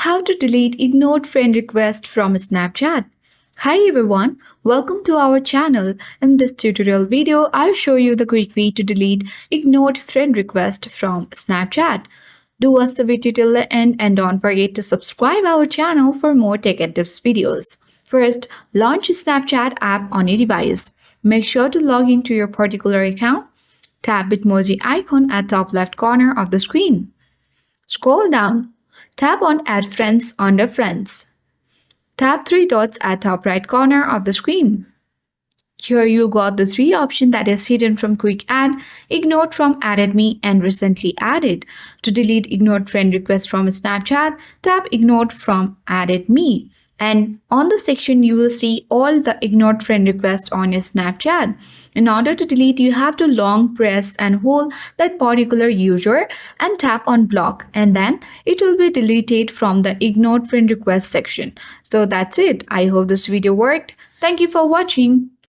How to delete ignored friend request from Snapchat. Hi everyone, welcome to our channel. In this tutorial video, I'll show you the quick way to delete ignored friend request from Snapchat. Do watch the video till the end and don't forget to subscribe our channel for more tech and tips videos. First, launch Snapchat app on your device. Make sure to log into your particular account. Tap Bitmoji icon at top left corner of the screen. Scroll down. Tap on Add Friends under Friends. Tap three dots at top right corner of the screen. Here you got the three options that is hidden from quick add, ignored from added me and recently added. To delete ignored friend request from Snapchat, tap ignored from added me. And on the section you will see all the ignored friend requests on your Snapchat. In order to delete, you have to long press and hold that particular user and tap on block, and then it will be deleted from the ignored friend request section. So that's it. I hope this video worked. Thank you for watching.